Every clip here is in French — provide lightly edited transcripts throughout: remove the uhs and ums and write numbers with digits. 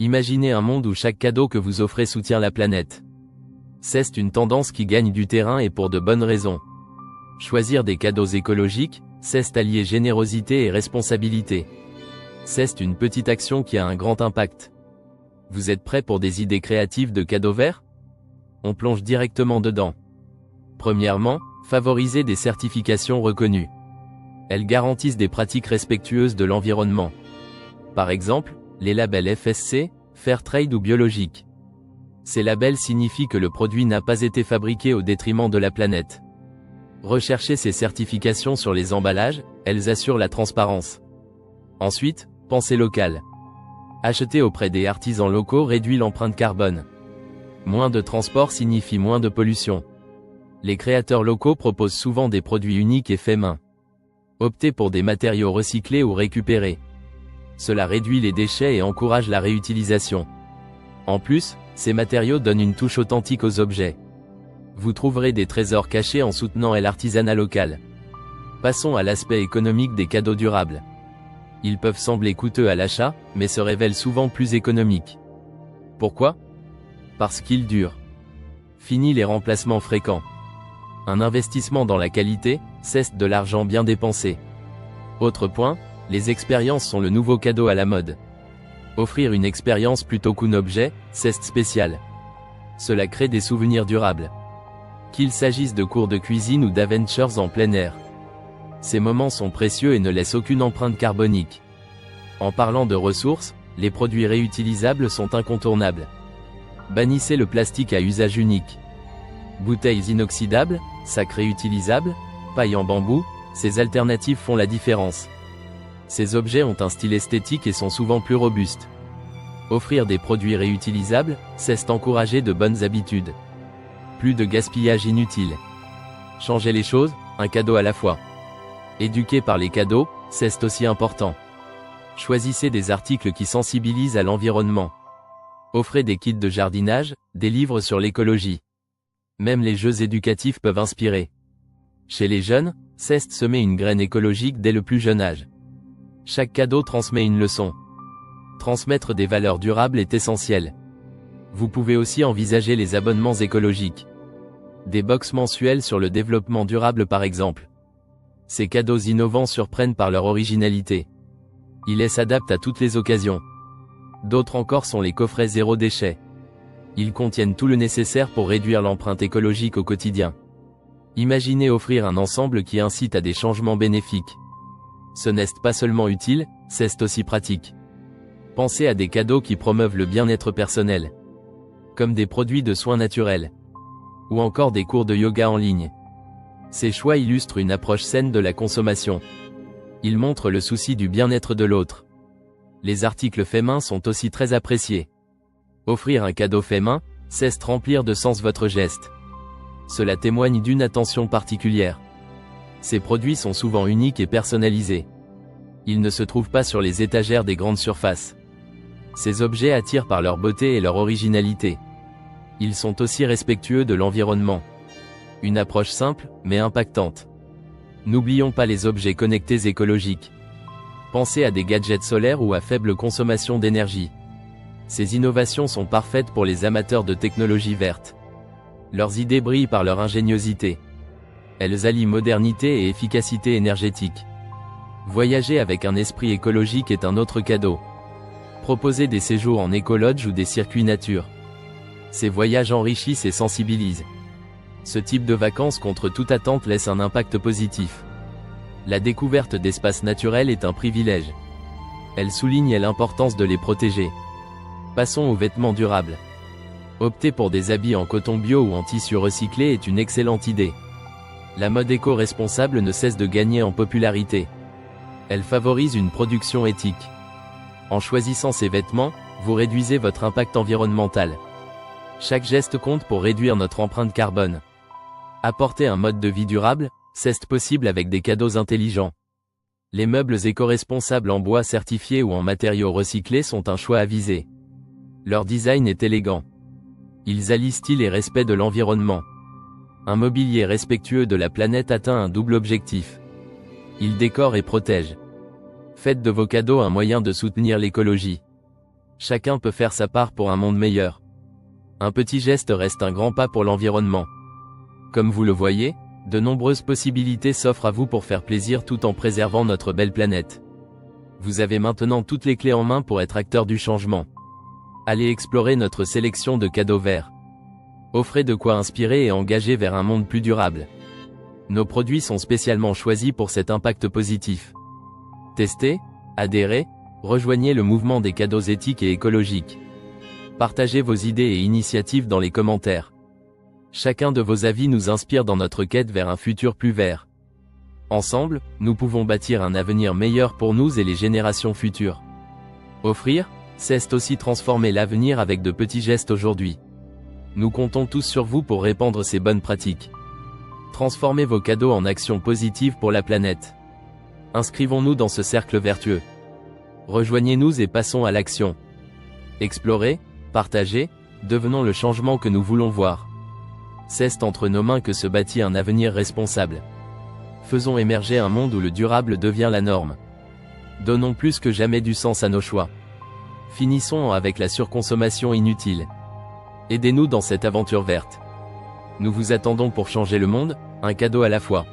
Imaginez un monde où chaque cadeau que vous offrez soutient la planète. C'est une tendance qui gagne du terrain et pour de bonnes raisons. Choisir des cadeaux écologiques, c'est allier générosité et responsabilité. C'est une petite action qui a un grand impact. Vous êtes prêts pour des idées créatives de cadeaux verts? On plonge directement dedans. Premièrement, favoriser des certifications reconnues. Elles garantissent des pratiques respectueuses de l'environnement. Par exemple, les labels FSC, Fairtrade ou biologique. Ces labels signifient que le produit n'a pas été fabriqué au détriment de la planète. Recherchez ces certifications sur les emballages, elles assurent la transparence. Ensuite, pensez local. Acheter auprès des artisans locaux réduit l'empreinte carbone. Moins de transport signifie moins de pollution. Les créateurs locaux proposent souvent des produits uniques et faits main. Optez pour des matériaux recyclés ou récupérés. Cela réduit les déchets et encourage la réutilisation. En plus, ces matériaux donnent une touche authentique aux objets. Vous trouverez des trésors cachés en soutenant l'artisanat local. Passons à l'aspect économique des cadeaux durables. Ils peuvent sembler coûteux à l'achat, mais se révèlent souvent plus économiques. Pourquoi? Parce qu'ils durent. Fini les remplacements fréquents. Un investissement dans la qualité, c'est de l'argent bien dépensé. Autre point, les expériences sont le nouveau cadeau à la mode. Offrir une expérience plutôt qu'un objet, c'est spécial. Cela crée des souvenirs durables. Qu'il s'agisse de cours de cuisine ou d'adventures en plein air. Ces moments sont précieux et ne laissent aucune empreinte carbonique. En parlant de ressources, les produits réutilisables sont incontournables. Bannissez le plastique à usage unique. Bouteilles inoxydables, sacs réutilisables, paille en bambou, ces alternatives font la différence. Ces objets ont un style esthétique et sont souvent plus robustes. Offrir des produits réutilisables, c'est encourager de bonnes habitudes. Plus de gaspillage inutile. Changer les choses, un cadeau à la fois. Éduquer par les cadeaux, c'est aussi important. Choisissez des articles qui sensibilisent à l'environnement. Offrez des kits de jardinage, des livres sur l'écologie. Même les jeux éducatifs peuvent inspirer. Chez les jeunes, c'est semer une graine écologique dès le plus jeune âge. Chaque cadeau transmet une leçon. Transmettre des valeurs durables est essentiel. Vous pouvez aussi envisager les abonnements écologiques. Des box mensuels sur le développement durable par exemple. Ces cadeaux innovants surprennent par leur originalité. Ils s'adaptent à toutes les occasions. D'autres encore sont les coffrets zéro déchet. Ils contiennent tout le nécessaire pour réduire l'empreinte écologique au quotidien. Imaginez offrir un ensemble qui incite à des changements bénéfiques. Ce n'est pas seulement utile, c'est aussi pratique. Pensez à des cadeaux qui promeuvent le bien-être personnel. Comme des produits de soins naturels. Ou encore des cours de yoga en ligne. Ces choix illustrent une approche saine de la consommation. Ils montrent le souci du bien-être de l'autre. Les articles faits main sont aussi très appréciés. Offrir un cadeau fait main, c'est remplir de sens votre geste. Cela témoigne d'une attention particulière. Ces produits sont souvent uniques et personnalisés. Ils ne se trouvent pas sur les étagères des grandes surfaces. Ces objets attirent par leur beauté et leur originalité. Ils sont aussi respectueux de l'environnement. Une approche simple, mais impactante. N'oublions pas les objets connectés écologiques. Pensez à des gadgets solaires ou à faible consommation d'énergie. Ces innovations sont parfaites pour les amateurs de technologies vertes. Leurs idées brillent par leur ingéniosité. Elles allient modernité et efficacité énergétique. Voyager avec un esprit écologique est un autre cadeau. Proposez des séjours en écolodge ou des circuits nature. Ces voyages enrichissent et sensibilisent. Ce type de vacances contre toute attente laisse un impact positif. La découverte d'espaces naturels est un privilège. Elle souligne l'importance de les protéger. Passons aux vêtements durables. Opter pour des habits en coton bio ou en tissu recyclé est une excellente idée. La mode éco-responsable ne cesse de gagner en popularité. Elle favorise une production éthique. En choisissant ces vêtements, vous réduisez votre impact environnemental. Chaque geste compte pour réduire notre empreinte carbone. Apporter un mode de vie durable, c'est possible avec des cadeaux intelligents. Les meubles éco-responsables en bois certifié ou en matériaux recyclés sont un choix avisé. Leur design est élégant. Ils allient style et respect de l'environnement. Un mobilier respectueux de la planète atteint un double objectif. Il décore et protège. Faites de vos cadeaux un moyen de soutenir l'écologie. Chacun peut faire sa part pour un monde meilleur. Un petit geste reste un grand pas pour l'environnement. Comme vous le voyez, de nombreuses possibilités s'offrent à vous pour faire plaisir tout en préservant notre belle planète. Vous avez maintenant toutes les clés en main pour être acteur du changement. Allez explorer notre sélection de cadeaux verts. Offrez de quoi inspirer et engager vers un monde plus durable. Nos produits sont spécialement choisis pour cet impact positif. Testez, adhérez, rejoignez le mouvement des cadeaux éthiques et écologiques. Partagez vos idées et initiatives dans les commentaires. Chacun de vos avis nous inspire dans notre quête vers un futur plus vert. Ensemble, nous pouvons bâtir un avenir meilleur pour nous et les générations futures. Offrir, c'est aussi transformer l'avenir avec de petits gestes aujourd'hui. Nous comptons tous sur vous pour répandre ces bonnes pratiques. Transformez vos cadeaux en actions positives pour la planète. Inscrivons-nous dans ce cercle vertueux. Rejoignez-nous et passons à l'action. Explorez, partagez, devenons le changement que nous voulons voir. C'est entre nos mains que se bâtit un avenir responsable. Faisons émerger un monde où le durable devient la norme. Donnons plus que jamais du sens à nos choix. Finissons avec la surconsommation inutile. Aidez-nous dans cette aventure verte. Nous vous attendons pour changer le monde, un cadeau à la fois.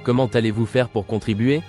Comment allez-vous faire pour contribuer ?